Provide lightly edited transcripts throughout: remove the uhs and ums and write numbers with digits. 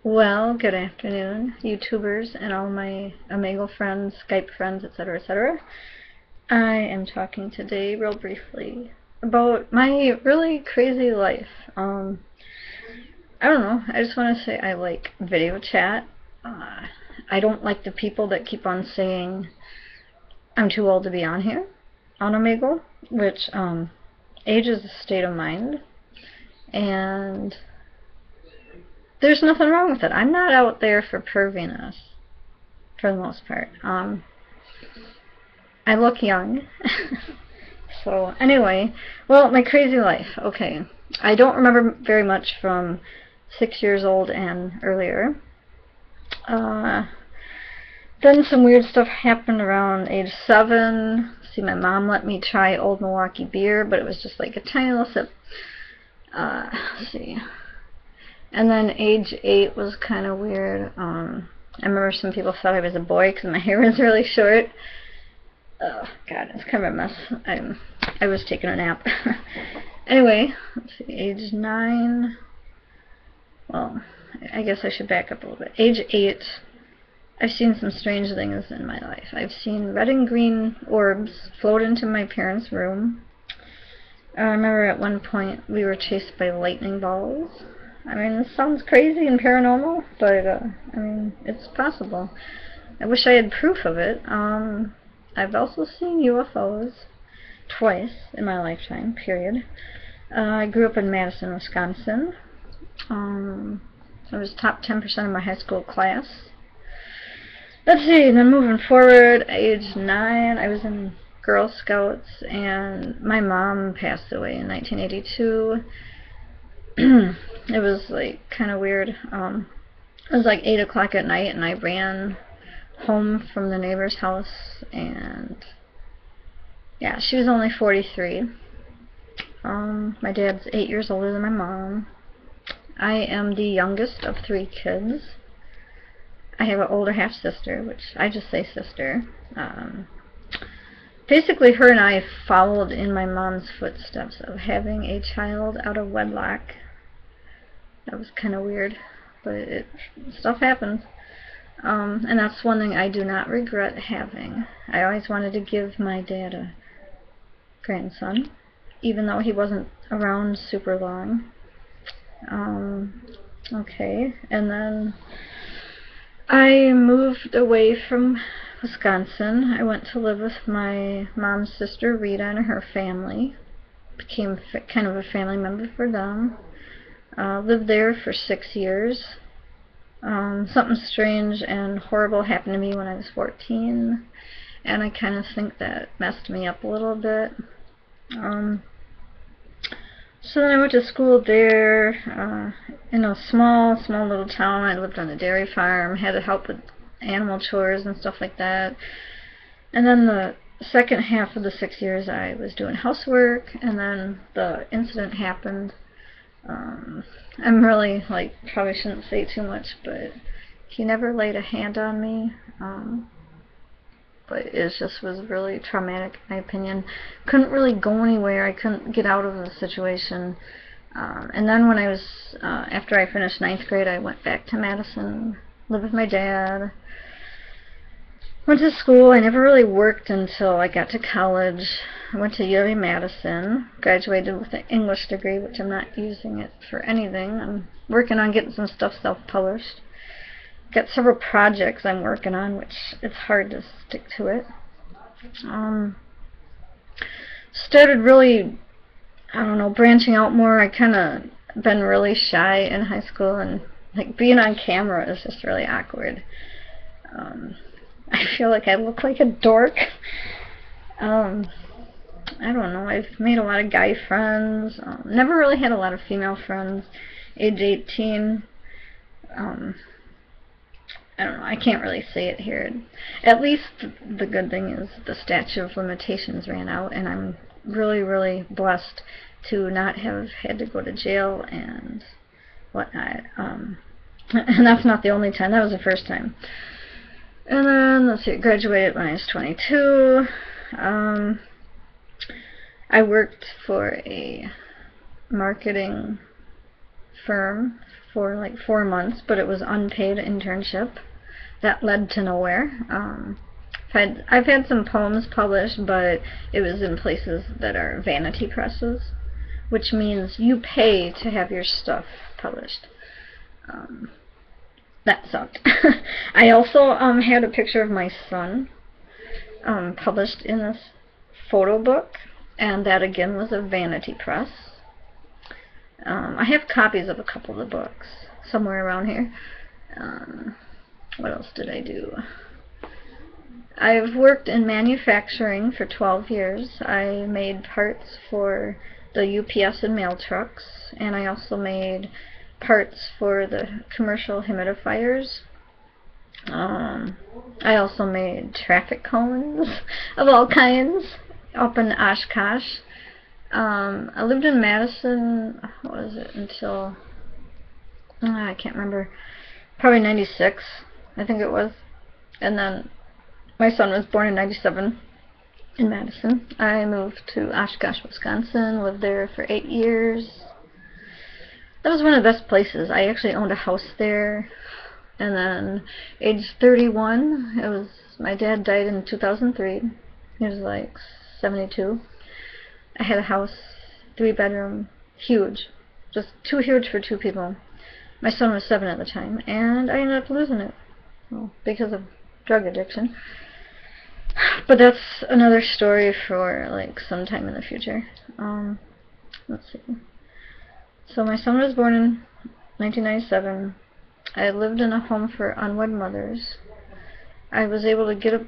Well, good afternoon, YouTubers and all my Omegle friends, Skype friends, etc., etc. I am talking today, real briefly, about my really crazy life. I don't know, I just want to say I like video chat. I don't like the people that keep on saying I'm too old to be on here, on Omegle, which, age is a state of mind, and there's nothing wrong with it. I'm not out there for perviness, for the most part. I look young. So anyway, well, my crazy life. Okay, I don't remember very much from 6 years old and earlier. Then some weird stuff happened around age 7. See, my mom let me try Old Milwaukee beer, but it was just like a tiny little sip. Let's see. And then age 8 was kind of weird. I remember some people thought I was a boy because my hair was really short. Oh, God, it's kind of a mess. I was taking a nap. Anyway, let's see, age 9. Well, I guess I should back up a little bit. Age 8, I've seen some strange things in my life. I've seen red and green orbs float into my parents' room. I remember at one point we were chased by lightning balls. I mean, this sounds crazy and paranormal, but, I mean, it's possible. I wish I had proof of it. I've also seen UFOs twice in my lifetime, period. I grew up in Madison, Wisconsin. I was top 10% of my high school class. Let's see, then moving forward, age 9, I was in Girl Scouts, and my mom passed away in 1982. It was like kind of weird. It was like 8 o'clock at night, and I ran home from the neighbor's house, and yeah, she was only 43. My dad's 8 years older than my mom. I am the youngest of 3 kids. I have an older half sister, which I just say sister. Basically, her and I followed in my mom's footsteps of having a child out of wedlock. That was kind of weird, but stuff happens. And that's one thing I do not regret having. I always wanted to give my dad a grandson, even though he wasn't around super long. Okay, and then I moved away from Wisconsin. I went to live with my mom's sister Rita and her family. Became kind of a family member for them. Lived there for 6 years. Something strange and horrible happened to me when I was 14, and I kind of think that messed me up a little bit. So then I went to school there, in a small little town. I lived on a dairy farm, had to help with animal chores and stuff like that. And then the second half of the 6 years I was doing housework, and then the incident happened. I'm really, like, probably shouldn't say too much, but he never laid a hand on me. But it just was really traumatic, in my opinion. Couldn't really go anywhere. I couldn't get out of the situation. And then when I was, after I finished 9th grade, I went back to Madison, lived with my dad. Went to school. I never really worked until I got to college. I went to UW-Madison, graduated with an English degree, which I'm not using it for anything. I'm working on getting some stuff self-published. Got several projects I'm working on, which it's hard to stick to it. Started really, I don't know, branching out more. I kind of been really shy in high school, and like being on camera is just really awkward. I feel like I look like a dork. I don't know, I've made a lot of guy friends. Never really had a lot of female friends. Age 18, I don't know, I can't really say it here. At least the good thing is the statute of limitations ran out, and I'm really, really blessed to not have had to go to jail and whatnot. And that's not the only time, that was the first time. And then, let's see, I graduated when I was 22. I worked for a marketing firm for like 4 months, but it was unpaid internship. That led to nowhere. I've had some poems published, but it was in places that are vanity presses, which means you pay to have your stuff published. That sucked. I also had a picture of my son published in this photo book, and that again was a vanity press. I have copies of a couple of the books somewhere around here. What else did I do? I've worked in manufacturing for 12 years. I made parts for the UPS and mail trucks, and I also made parts for the commercial humidifiers. I also made traffic cones of all kinds up in Oshkosh. I lived in Madison, what was it, until, I can't remember, probably 96, I think it was. And then my son was born in 97 in Madison. I moved to Oshkosh, Wisconsin, lived there for 8 years. That was one of the best places. I actually owned a house there. And then, age 31, my dad died in 2003. He was like 72. I had a house, 3-bedroom, huge. Just too huge for 2 people. My son was 7 at the time, and I ended up losing it. Well, because of drug addiction. But that's another story for like sometime in the future. Let's see. So my son was born in 1997. I lived in a home for unwed mothers. I was able to get a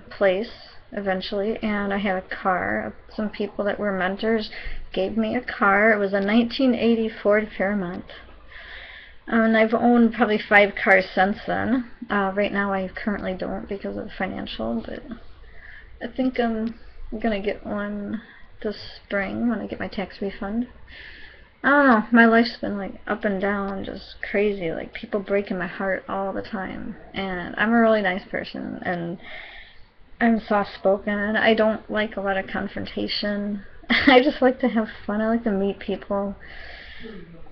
place eventually, and I had a car. Some people that were mentors gave me a car. It was a 1980 Ford Fairmont. And I've owned probably 5 cars since then. Right now I currently don't because of financial, but I think I'm going to get one this spring when I get my tax refund. I don't know, my life's been like up and down, just crazy, like people breaking my heart all the time. And I'm a really nice person, and I'm soft-spoken, and I don't like a lot of confrontation. I just like to have fun. I like to meet people.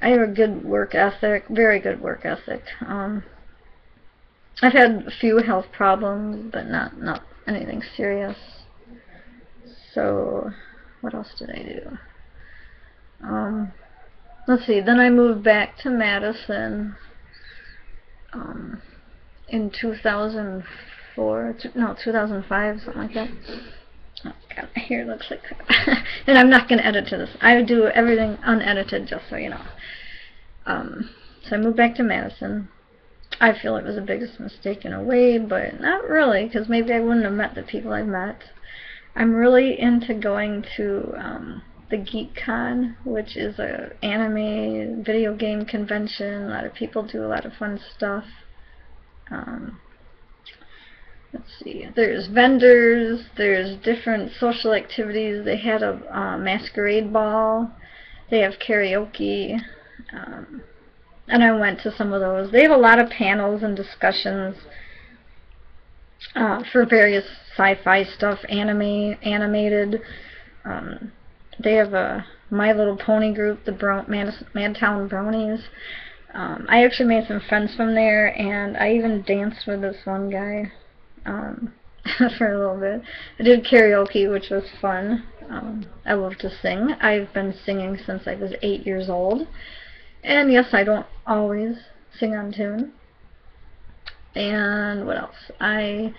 I have a good work ethic, very good work ethic. I've had a few health problems, but not anything serious. So, what else did I do? Let's see, then I moved back to Madison in 2004, no, 2005, something like that. Oh god, my hair looks like crap. And I'm not going to edit to this. I do everything unedited, just so you know. So I moved back to Madison. I feel it was the biggest mistake in a way, but not really, because maybe I wouldn't have met the people I've met. I'm really into going to the GeekCon, which is a anime video game convention. A lot of people do a lot of fun stuff. Let's see, there's vendors, there's different social activities. They had a masquerade ball, they have karaoke, and I went to some of those. They have a lot of panels and discussions for various sci-fi stuff, animated. They have a My Little Pony group, the Madtown Bronies. I actually made some friends from there, and I even danced with this one guy for a little bit. I did karaoke, which was fun. I love to sing. I've been singing since I was 8 years old. And yes, I don't always sing on tune. And what else? I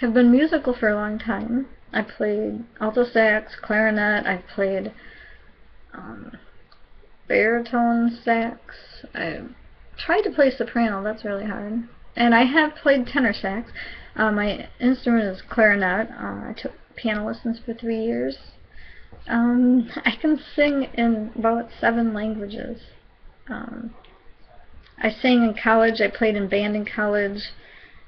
have been musical for a long time. I played alto sax, clarinet, I've played baritone sax. I tried to play soprano, that's really hard. And I have played tenor sax. My instrument is clarinet. I took piano lessons for 3 years. I can sing in about 7 languages. I sang in college, I played in band in college.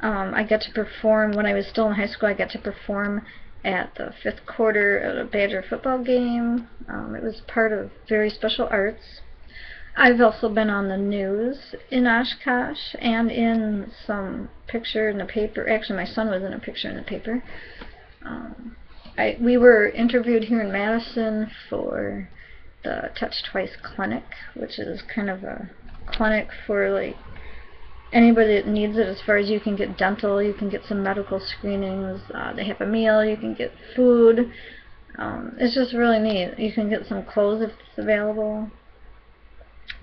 I got to perform, when I was still in high school, I got to perform at the 5th quarter at a Badger football game. It was part of Very Special Arts. I've also been on the news in Oshkosh and in some picture in the paper. Actually, my son was in a picture in the paper. We were interviewed here in Madison for the Touch Twice Clinic, which is kind of a clinic for like anybody that needs it, as far as you can get dental, you can get some medical screenings, they have a meal, you can get food. It's just really neat. You can get some clothes if it's available.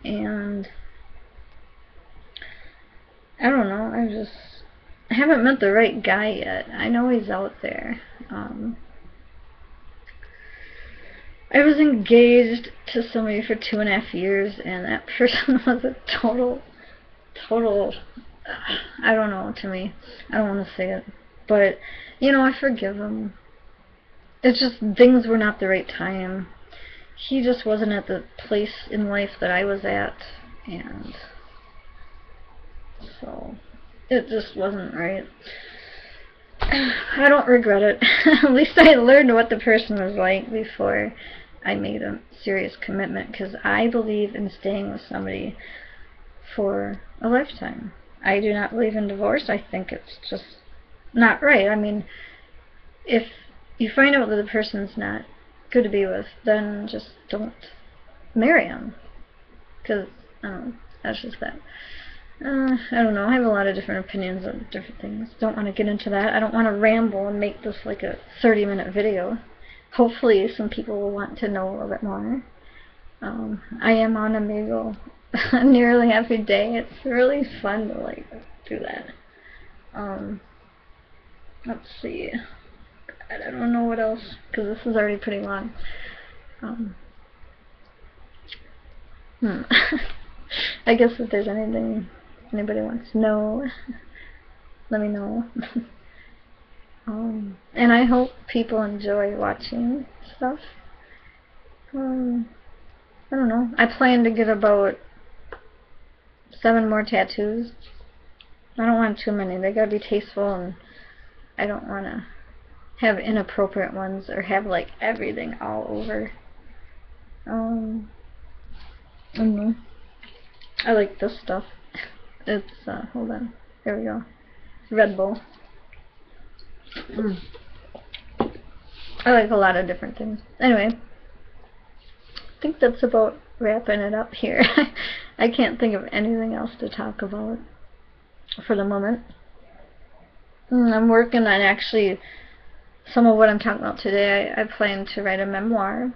And I don't know, I haven't met the right guy yet. I know he's out there. I was engaged to somebody for 2.5 years, and that person was a total, I don't know, to me. I don't want to say it. But, you know, I forgive him. It's just things were not the right time. He just wasn't at the place in life that I was at, and so it just wasn't right. I don't regret it. At least I learned what the person was like before I made a serious commitment, because I believe in staying with somebody for a lifetime. I do not believe in divorce. I think it's just not right. I mean, if you find out that the person's not good to be with, then just don't marry him, because that's just that. I don't know, I have a lot of different opinions on different things. Don't want to get into that. I don't want to ramble and make this like a 30-minute video. Hopefully some people will want to know a little bit more. I am on Omegle nearly every day. It's really fun to like do that. Let's see. I don't know what else, because this is already pretty long. I guess if there's anything anybody wants to know, let me know. And I hope people enjoy watching stuff. I don't know. I plan to get about 7 more tattoos. I don't want too many. They gotta be tasteful, and I don't want to have inappropriate ones or have like everything all over. I don't know. I like this stuff. It's hold on, there we go, Red Bull. I like a lot of different things. Anyway, I think that's about wrapping it up here. I can't think of anything else to talk about for the moment. I'm working on actually some of what I'm talking about today. I plan to write a memoir.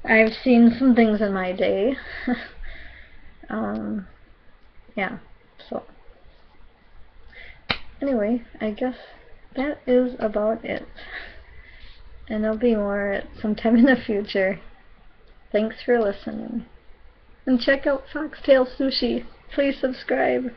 I've seen some things in my day. Yeah, so anyway, I guess that is about it. And there'll be more at some time in the future. Thanks for listening. And check out Foxtail Sushi. Please subscribe.